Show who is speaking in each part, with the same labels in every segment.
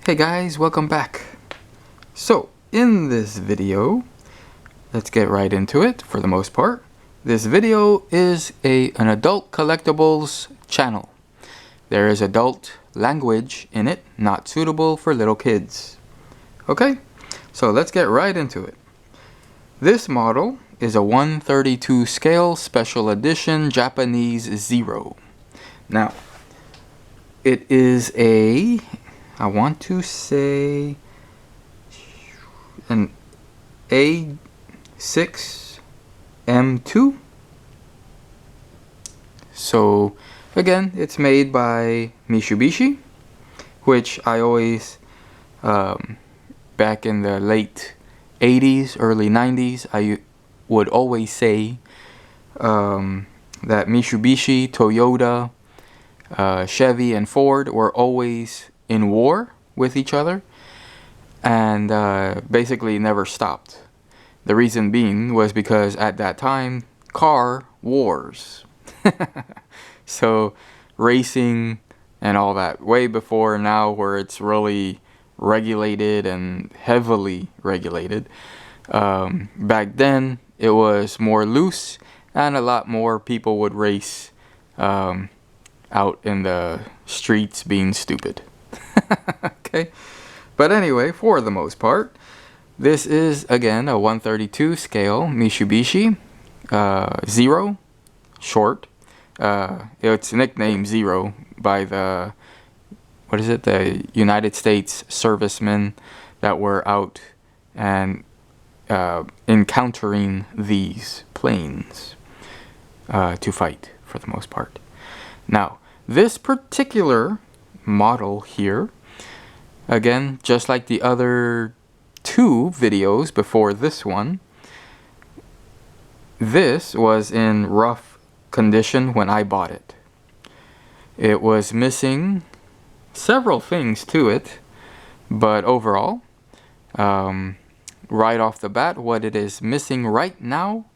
Speaker 1: Hey guys, welcome back. So, in this video, let's get right into it for the most part. This video is an adult collectibles channel. There is adult language in it, not suitable for little kids. Okay, so let's get right into it. This model is a 1/32 scale special edition Japanese Zero. Now, it is I want to say an A6M2. So again, it's made by Mitsubishi, which I always, back in the late 80s, early 90s, I would always say that Mitsubishi, Toyota, Chevy, and Ford were always in war with each other, and basically never stopped. The reason being was because at that time, car wars. So racing and all that, way before now where it's really regulated and heavily regulated. Back then it was more loose, and a lot more people would race out in the streets being stupid. Okay, but anyway, for the most part, this is again a 1/32 scale Mitsubishi Zero, short. It's nicknamed Zero by the the United States servicemen that were out and encountering these planes to fight for the most part. Now, this particular model here, again, just like the other two videos before this one, this was in rough condition when I bought it. It was missing several things to it, but overall, right off the bat, what it is missing right now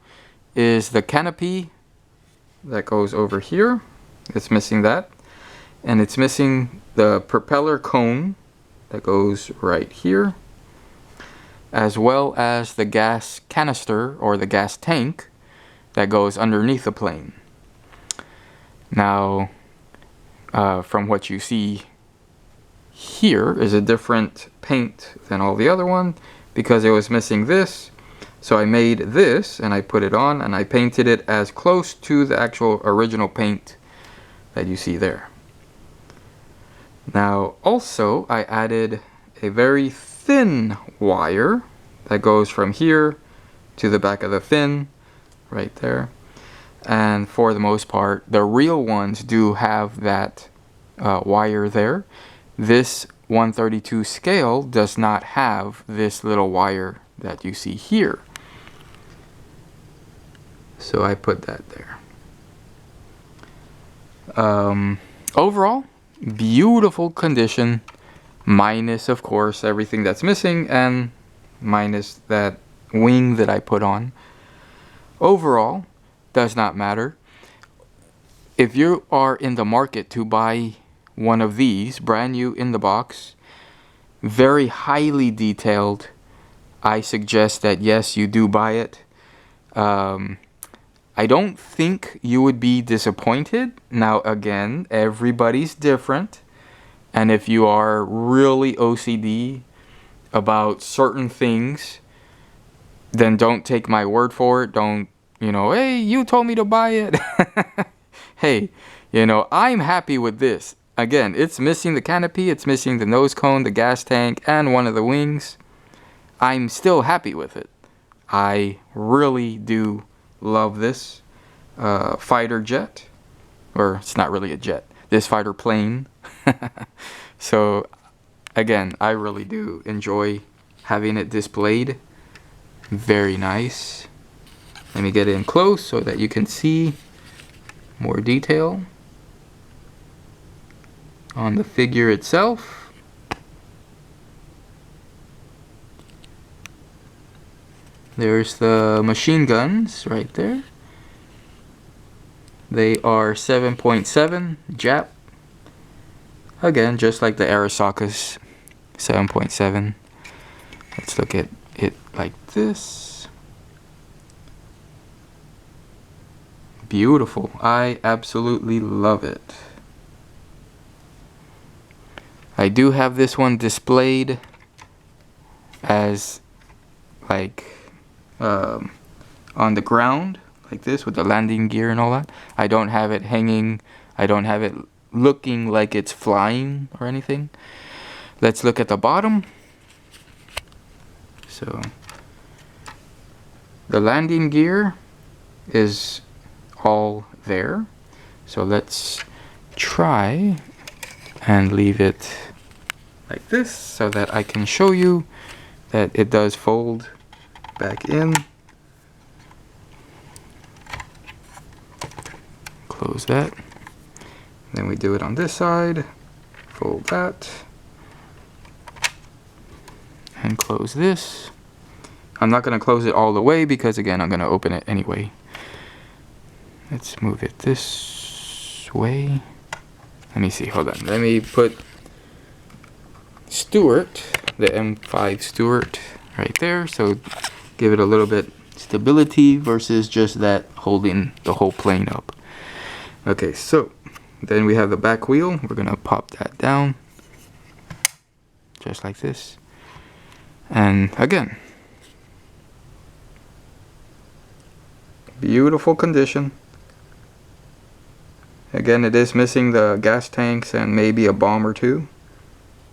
Speaker 1: is the canopy that goes over here. It's missing that, and it's missing the propeller cone that goes right here, as well as the gas canister or the gas tank that goes underneath the plane. Now, from what you see here is a different paint than all the other one because it was missing this. So I made this and I put it on and I painted it as close to the actual original paint that you see there. Now also I added a very thin wire that goes from here to the back of the fin right there, and for the most part the real ones do have that wire there. This 1/32 scale does not have this little wire that you see here, so I put that there. Overall, beautiful condition, minus of course everything that's missing and minus that wing that I put on. Overall, does not matter. If you are in the market to buy one of these brand new in the box, very highly detailed, I suggest that yes, you do buy it. I don't think you would be disappointed. Now again, everybody's different, and if you are really OCD about certain things, then don't take my word for it. Don't, hey, you told me to buy it. Hey, I'm happy with this. Again, it's missing the canopy, it's missing the nose cone, the gas tank, and one of the wings. I'm still happy with it. I really do love this fighter jet, or it's not really a jet, this fighter plane. So again, I really do enjoy having it displayed. Very nice. Let me get in close so that you can see more detail on the figure itself. There's the machine guns right there. They are 7.7 Jap. Again, just like the Arisakas 7.7. Let's look at it like this. Beautiful. I absolutely love it. I do have this one displayed as like on the ground like this with the landing gear and all that. I don't have it hanging. I don't have it looking like it's flying or anything. Let's look at the bottom. So the landing gear is all there. So let's try and leave it like this so that I can show you that it does fold back in. Close that. Then we do it on this side. Fold that. And close this. I'm not going to close it all the way because again I'm going to open it anyway. Let's move it this way. Let me see, hold on. Let me put Stuart, the M5 Stuart right there. So give it a little bit stability versus just that holding the whole plane up. Okay, so then we have the back wheel. We're gonna pop that down just like this. And again, beautiful condition. Again, it is missing the gas tanks and maybe a bomb or two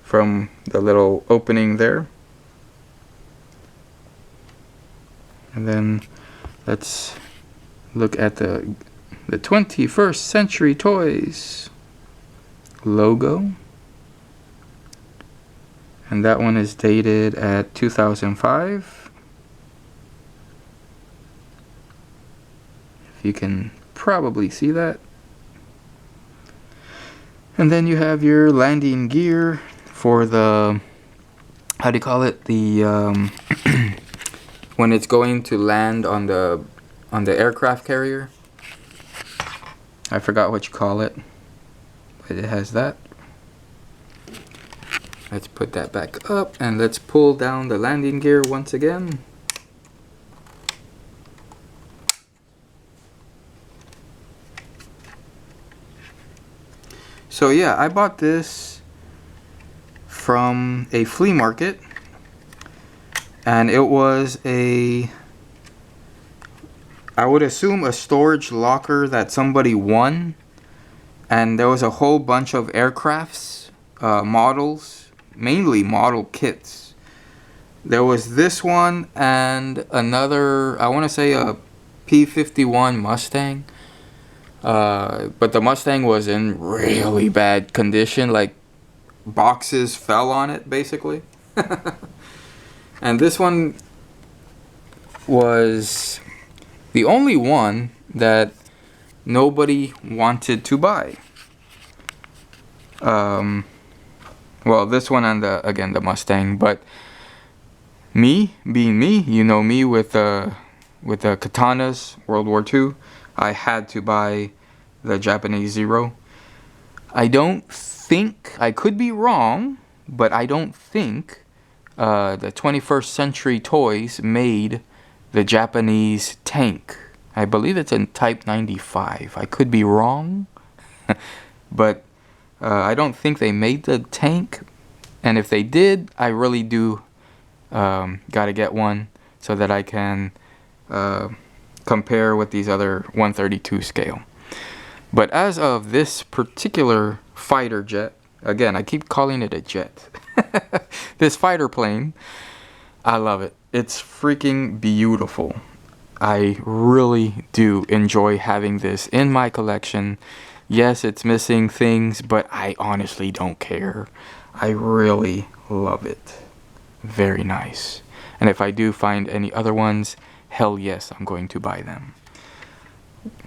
Speaker 1: from the little opening there. And then let's look at the 21st Century Toys logo. And that one is dated at 2005. If you can probably see that. And then you have your landing gear for the, how do you call it? The when it's going to land on the aircraft carrier. I forgot what you call it, but it has that. Let's put that back up and let's pull down the landing gear once again. So yeah, I bought this from a flea market, and it was I would assume a storage locker that somebody won, and there was a whole bunch of aircrafts, models, mainly model kits. There was this one and another, I want to say a P-51 Mustang. But the Mustang was in really bad condition, like boxes fell on it basically. And this one was the only one that nobody wanted to buy. Well, this one and again the Mustang, but me being me, you know me with the katanas, World War II, I had to buy the Japanese Zero. I don't think, I could be wrong, but I don't think the 21st Century Toys made the Japanese tank. I believe it's in Type 95. I could be wrong, but I don't think they made the tank. And if they did, I really do gotta get one so that I can compare with these other 132 scale. But as of this particular fighter jet, again, I keep calling it a jet. This fighter plane, I love it. It's freaking beautiful. I really do enjoy having this in my collection. Yes, it's missing things, but I honestly don't care. I really love it. Very nice. And if I do find any other ones, hell yes, I'm going to buy them.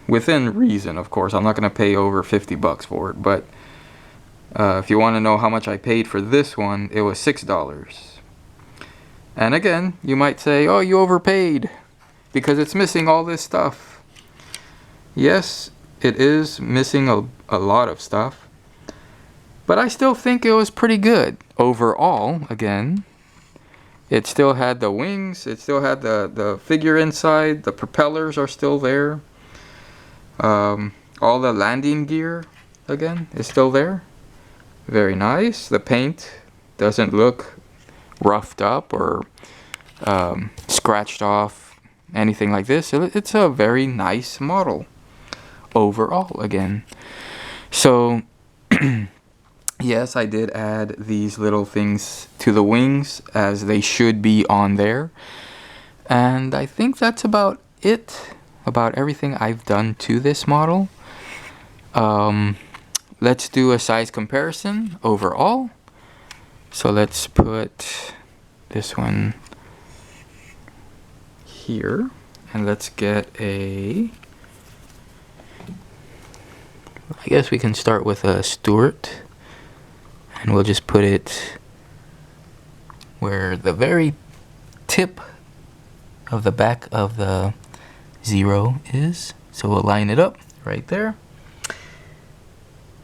Speaker 1: Within reason, of course. I'm not going to pay over 50 bucks for it, but if you want to know how much I paid for this one, it was $6. And again, you might say, oh, you overpaid because it's missing all this stuff. Yes, it is missing a lot of stuff, But I still think it was pretty good overall. Again, it still had the wings, it still had the figure inside, the propellers are still there. All the landing gear, again, is still there. Very nice. The paint doesn't look roughed up or scratched off, anything like this. It's a very nice model overall again. So yes, I did add these little things to the wings as they should be on there. And I think that's about it, about everything I've done to this model. Let's do a size comparison overall. So let's put this one here, and let's get a, I guess we can start with a Stuart, and we'll just put it where the very tip of the back of the zero is. So we'll line it up right there.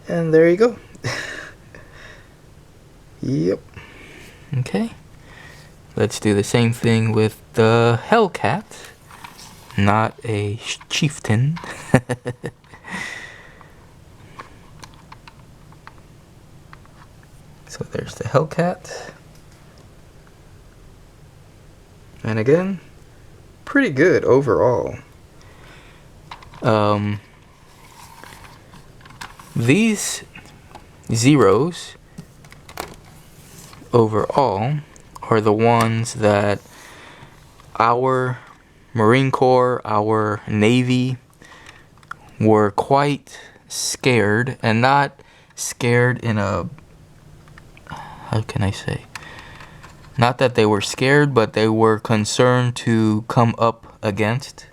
Speaker 1: And there you go. Yep. Okay. Let's do the same thing with the Hellcat. Not a chieftain. So there's the Hellcat. And again, pretty good overall. These zeros overall are the ones that our Marine Corps, our Navy were quite scared, and not scared in a, how can I say? Not that they were scared, but they were concerned to come up against.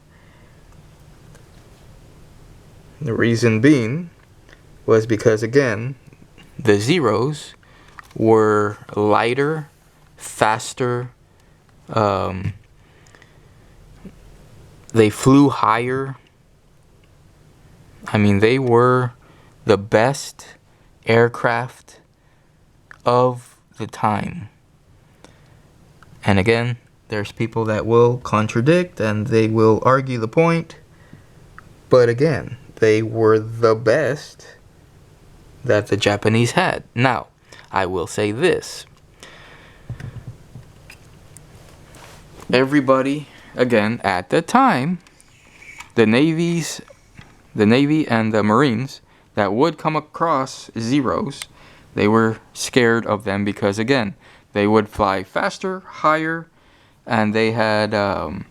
Speaker 1: The reason being was because, again, the zeros were lighter, faster, they flew higher. I mean, they were the best aircraft of the time. And again, there's people that will contradict and they will argue the point. But again, they were the best that the Japanese had. Now, I will say this. Everybody, again, at the time, the Navy and the Marines that would come across zeros, they were scared of them because, again, they would fly faster, higher, and they had the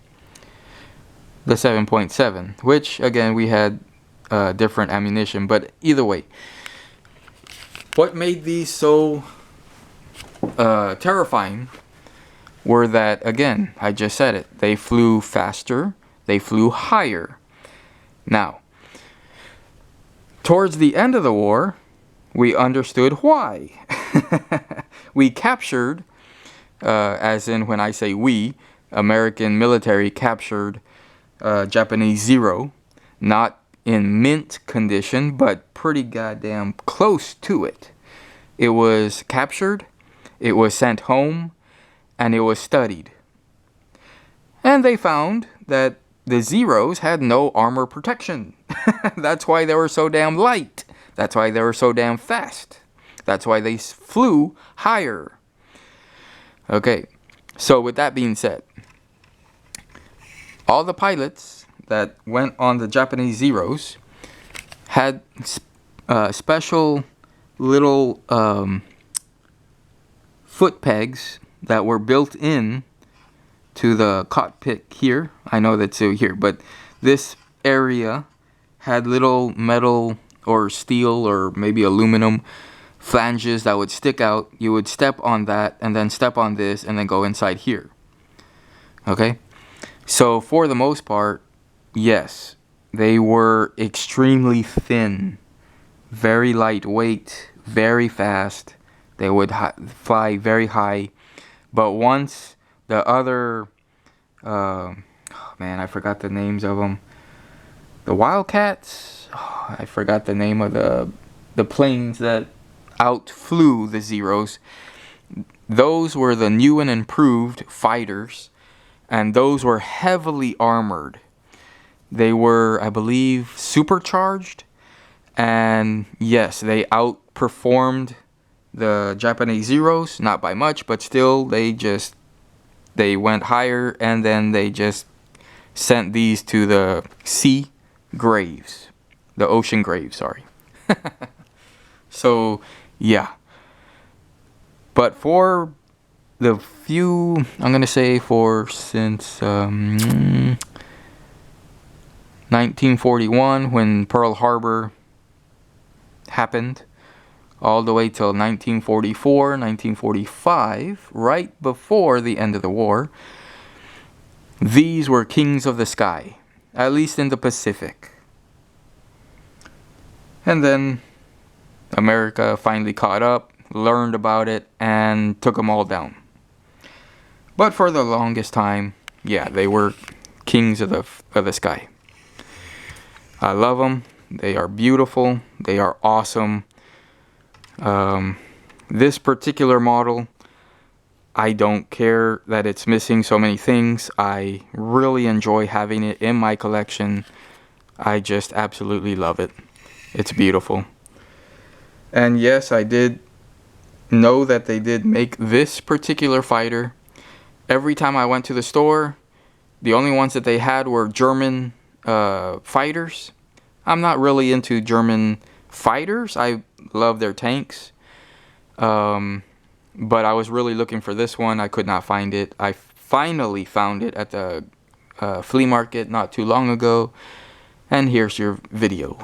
Speaker 1: 7.7, which, again, we had different ammunition. But either way, what made these so terrifying were that, again, I just said it, they flew faster, they flew higher. Now, towards the end of the war, we understood why. We captured, as in when I say we, American military captured Japanese Zero, not in mint condition, but pretty goddamn close to it. It was captured, it was sent home, and it was studied. And they found that the Zeros had no armor protection. That's why they were so damn light. That's why they were so damn fast. That's why they flew higher. Okay, so with that being said, all the pilots that went on the Japanese Zeros had special little foot pegs that were built in to the cockpit here. I know that's here, but this area had little metal or steel or maybe aluminum flanges that would stick out. You would step on that and then step on this and then go inside here. Okay? So for the most part, yes, they were extremely thin, very lightweight, very fast. They would fly very high. But once the other, man, I forgot the names of them. The Wildcats? I forgot the name of the planes that outflew the Zeros. Those were the new and improved fighters, and those were heavily armored. They were, I believe, supercharged, and yes, they outperformed the Japanese Zeros, not by much, but still they went higher, and then they just sent these to the sea graves, the ocean graves, sorry. So yeah, but for the few, I'm gonna say since 1941, when Pearl Harbor happened, all the way till 1944, 1945, right before the end of the war, these were kings of the sky, at least in the Pacific. And then America finally caught up, learned about it, and took them all down. But for the longest time, yeah, they were kings of the sky. I love them. They are beautiful. They are awesome. This particular model, I don't care that it's missing so many things. I really enjoy having it in my collection. I just absolutely love it. It's beautiful. And yes, I did know that they did make this particular fighter. Every time I went to the store, the only ones that they had were German fighters. I'm not really into German fighters. I love their tanks. But I was really looking for this one. I could not find it. I finally found it at the flea market not too long ago. And here's your video.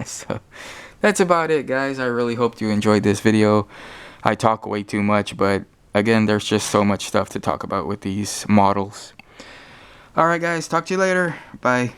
Speaker 1: So that's about it, guys. I really hope you enjoyed this video. I talk way too much, but again, there's just so much stuff to talk about with these models. Alright, guys. Talk to you later. Bye.